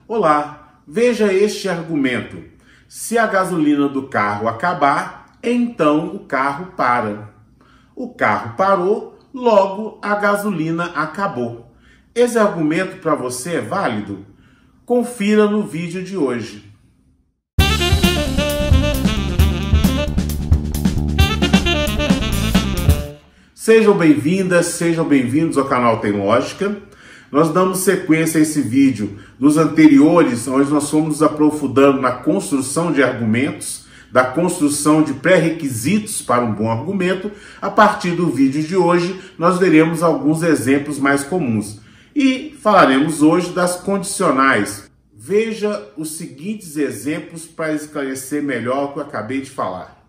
Olá, veja este argumento. Se a gasolina do carro acabar, então o carro para. O carro parou, logo a gasolina acabou. Esse argumento para você é válido? Confira no vídeo de hoje. Sejam bem-vindas, sejam bem-vindos ao canal Tem Lógica. Nós damos sequência a esse vídeo dos anteriores, onde nós fomos nos aprofundando na construção de argumentos, da construção de pré-requisitos para um bom argumento. A partir do vídeo de hoje, nós veremos alguns exemplos mais comuns. E falaremos hoje das condicionais. Veja os seguintes exemplos para esclarecer melhor o que eu acabei de falar.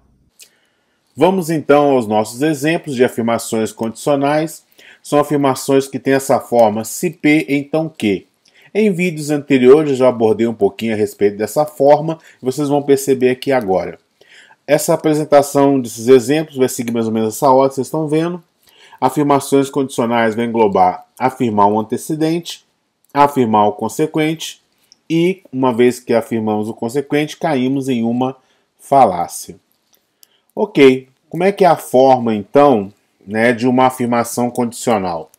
Vamos então aos nossos exemplos de afirmações condicionais. São afirmações que têm essa forma: se P, então Q. Em vídeos anteriores eu já abordei um pouquinho a respeito dessa forma e vocês vão perceber aqui agora. Essa apresentação desses exemplos vai seguir mais ou menos essa ordem que vocês estão vendo. Afirmações condicionais vai englobar afirmar um antecedente, afirmar o consequente e, uma vez que afirmamos o consequente, caímos em uma falácia. Ok, como é que é a forma então de uma afirmação condicional?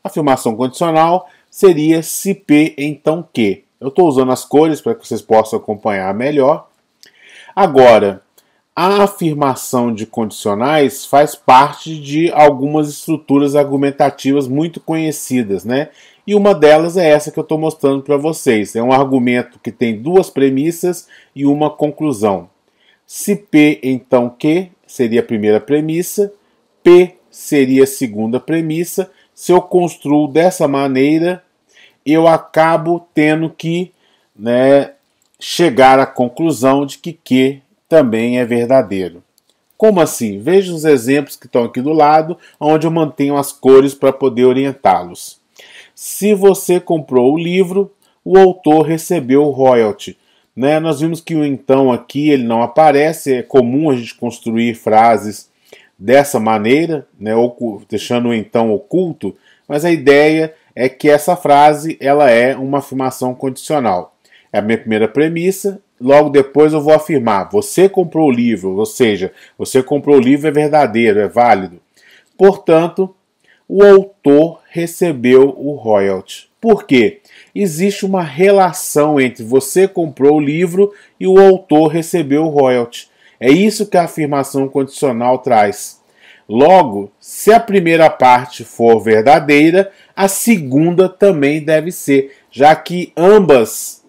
A afirmação condicional seria se P, então Q. Eu estou usando as cores para que vocês possam acompanhar melhor. Agora, a afirmação de condicionais faz parte de algumas estruturas argumentativas muito conhecidas, E uma delas é essa que eu estou mostrando para vocês. É um argumento que tem duas premissas e uma conclusão. Se P, então Q, seria a primeira premissa. P seria a segunda premissa. Se eu construo dessa maneira, eu acabo tendo que chegar à conclusão de que Q também é verdadeiro. Como assim? Veja os exemplos que estão aqui do lado, onde eu mantenho as cores para poder orientá-los. Se você comprou o livro, o autor recebeu o royalty. Nós vimos que o então aqui ele não aparece. É comum a gente construir frases dessa maneira, deixando o então oculto, mas a ideia é que essa frase ela é uma afirmação condicional. É a minha primeira premissa, logo depois eu vou afirmar: você comprou o livro, ou seja, você comprou o livro é verdadeiro, é válido. Portanto, o autor recebeu o royalty. Por quê? Existe uma relação entre você comprou o livro e o autor recebeu o royalty. É isso que a afirmação condicional traz. Logo, se a primeira parte for verdadeira, a segunda também deve ser, já que ambas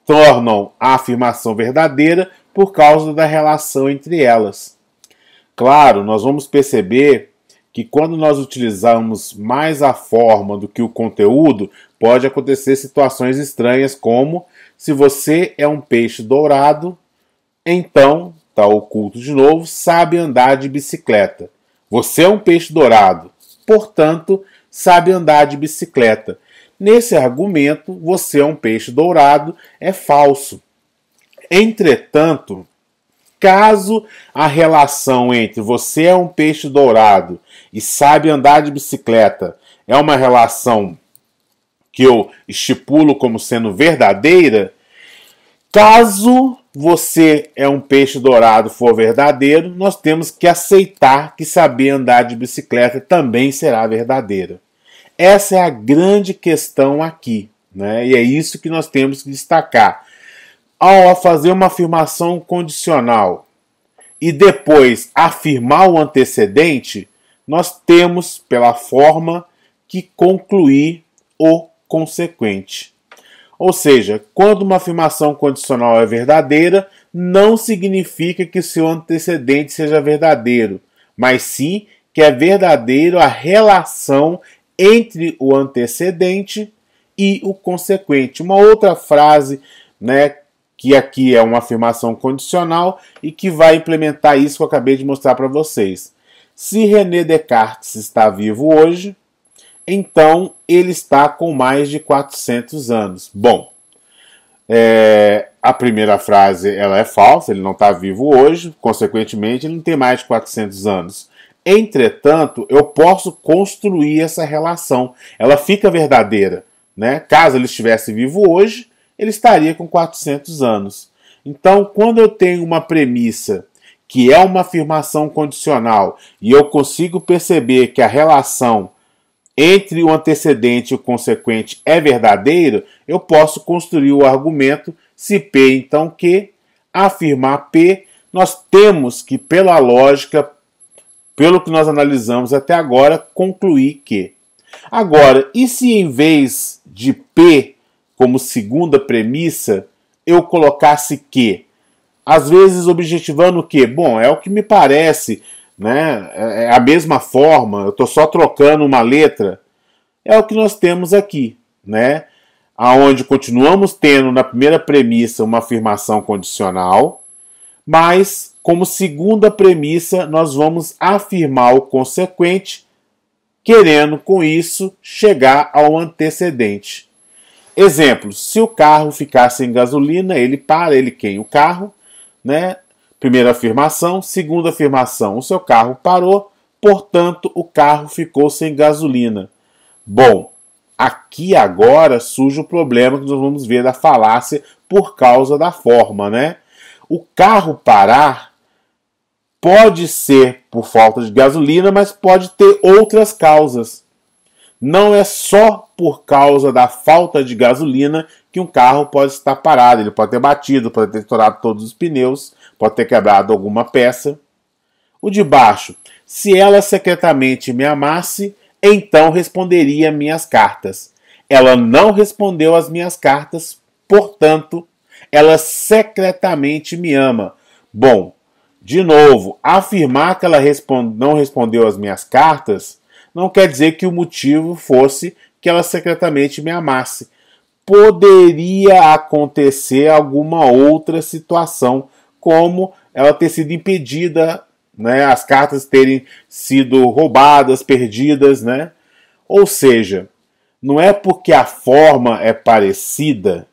tornam a afirmação verdadeira por causa da relação entre elas. Claro, nós vamos perceber que quando nós utilizamos mais a forma do que o conteúdo, pode acontecer situações estranhas, como se você é um peixe dourado, então, está oculto de novo, sabe andar de bicicleta. Você é um peixe dourado, portanto, sabe andar de bicicleta. Nesse argumento, você é um peixe dourado é falso. Entretanto, caso a relação entre você é um peixe dourado e sabe andar de bicicleta é uma relação que eu estipulo como sendo verdadeira, caso você é um peixe dourado for verdadeiro, nós temos que aceitar que saber andar de bicicleta também será verdadeira. Essa é a grande questão aqui, E é isso que nós temos que destacar. Ao fazer uma afirmação condicional e depois afirmar o antecedente, nós temos, pela forma, que concluir o consequente. Ou seja, quando uma afirmação condicional é verdadeira, não significa que seu antecedente seja verdadeiro, mas sim que é verdadeiro a relação entre o antecedente e o consequente. Uma outra frase, que aqui é uma afirmação condicional e que vai implementar isso que eu acabei de mostrar para vocês. Se René Descartes está vivo hoje, então ele está com mais de 400 anos. Bom, a primeira frase ela é falsa, ele não está vivo hoje, consequentemente ele não tem mais de 400 anos. Entretanto, eu posso construir essa relação, ela fica verdadeira. Caso ele estivesse vivo hoje, ele estaria com 400 anos. Então, quando eu tenho uma premissa que é uma afirmação condicional e eu consigo perceber que a relação entre o antecedente e o consequente é verdadeira, eu posso construir o argumento se P, então Q, afirmar P, nós temos que, pela lógica, pelo que nós analisamos até agora, concluir que. Agora, e se em vez de P como segunda premissa, eu colocasse Q? Às vezes objetivando o quê? Bom, é o que me parece, né? É a mesma forma, eu estou só trocando uma letra. É o que nós temos aqui, né? Aonde continuamos tendo na primeira premissa uma afirmação condicional, mas como segunda premissa nós vamos afirmar o consequente, querendo com isso chegar ao antecedente. Exemplo, se o carro ficar sem gasolina, ele para, ele queima o carro, né? Primeira afirmação. Segunda afirmação, o seu carro parou, portanto o carro ficou sem gasolina. Bom, aqui agora surge o problema que nós vamos ver da falácia por causa da forma, né? O carro parar pode ser por falta de gasolina, mas pode ter outras causas. Não é só por causa da falta de gasolina que um carro pode estar parado. Ele pode ter batido, pode ter estourado todos os pneus, pode ter quebrado alguma peça. O de baixo, se ela secretamente me amasse, então responderia minhas cartas. Ela não respondeu as minhas cartas, portanto, ela secretamente me ama. Bom, de novo, afirmar que ela não respondeu as minhas cartas não quer dizer que o motivo fosse que ela secretamente me amasse. Poderia acontecer alguma outra situação, como ela ter sido impedida, né, as cartas terem sido roubadas, perdidas, né? Ou seja, não é porque a forma é parecida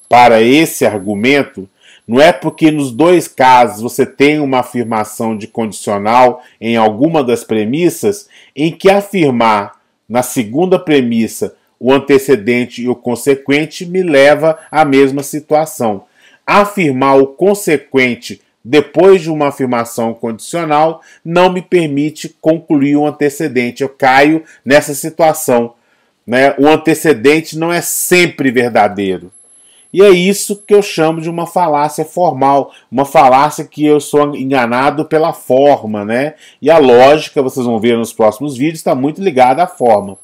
para esse argumento, não é porque nos dois casos você tem uma afirmação de condicional em alguma das premissas, em que afirmar na segunda premissa o antecedente e o consequente me leva à mesma situação. Afirmar o consequente depois de uma afirmação condicional não me permite concluir o antecedente. Eu caio nessa situação, né? O antecedente não é sempre verdadeiro. E é isso que eu chamo de uma falácia formal, uma falácia que eu sou enganado pela forma, né? E a lógica, vocês vão ver nos próximos vídeos, está muito ligada à forma.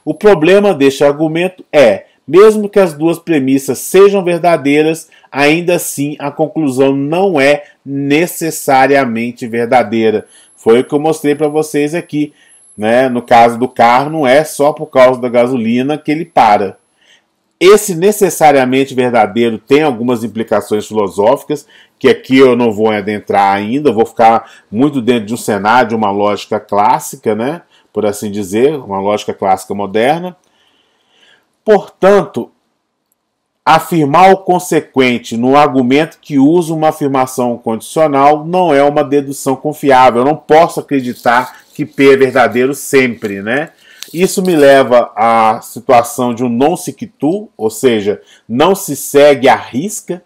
O problema deste argumento é, mesmo que as duas premissas sejam verdadeiras, ainda assim a conclusão não é necessariamente verdadeira. Foi o que eu mostrei para vocês aqui, né? No caso do carro, não é só por causa da gasolina que ele para. Esse necessariamente verdadeiro tem algumas implicações filosóficas, que aqui eu não vou adentrar ainda, vou ficar muito dentro de um cenário, de uma lógica clássica, né? Por assim dizer, uma lógica clássica moderna. Portanto, afirmar o consequente no argumento que usa uma afirmação condicional não é uma dedução confiável. Eu não posso acreditar que P é verdadeiro sempre, né? Isso me leva à situação de um non sequitur, ou seja, não se segue à risca.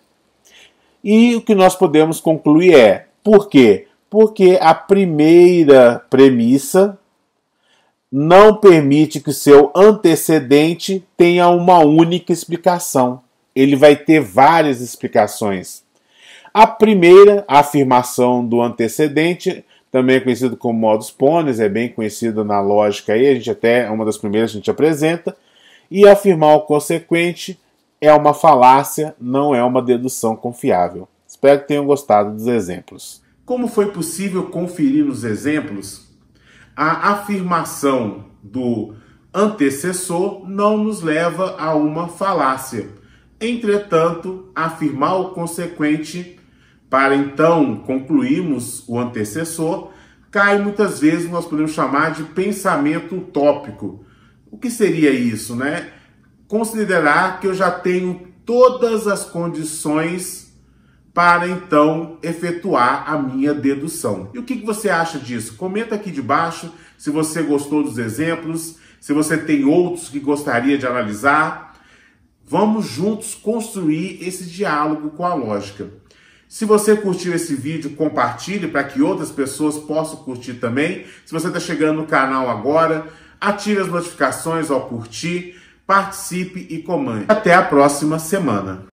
E o que nós podemos concluir é, por quê? Porque a primeira premissa não permite que o seu antecedente tenha uma única explicação. Ele vai ter várias explicações. A primeira, a afirmação do antecedente, também é conhecido como modus ponens, é bem conhecido na lógica aí, a gente até é uma das primeiras que a gente apresenta. E afirmar o consequente é uma falácia, não é uma dedução confiável. Espero que tenham gostado dos exemplos. Como foi possível conferir nos exemplos? A afirmação do antecessor não nos leva a uma falácia. Entretanto, afirmar o consequente para então concluirmos o antecessor, cai muitas vezes, nós podemos chamar de pensamento utópico. O que seria isso, né? Considerar que eu já tenho todas as condições para então efetuar a minha dedução. E o que você acha disso? Comenta aqui debaixo se você gostou dos exemplos, se você tem outros que gostaria de analisar. Vamos juntos construir esse diálogo com a lógica. Se você curtiu esse vídeo, compartilhe para que outras pessoas possam curtir também. Se você está chegando no canal agora, ative as notificações ao curtir, participe e comente. Até a próxima semana.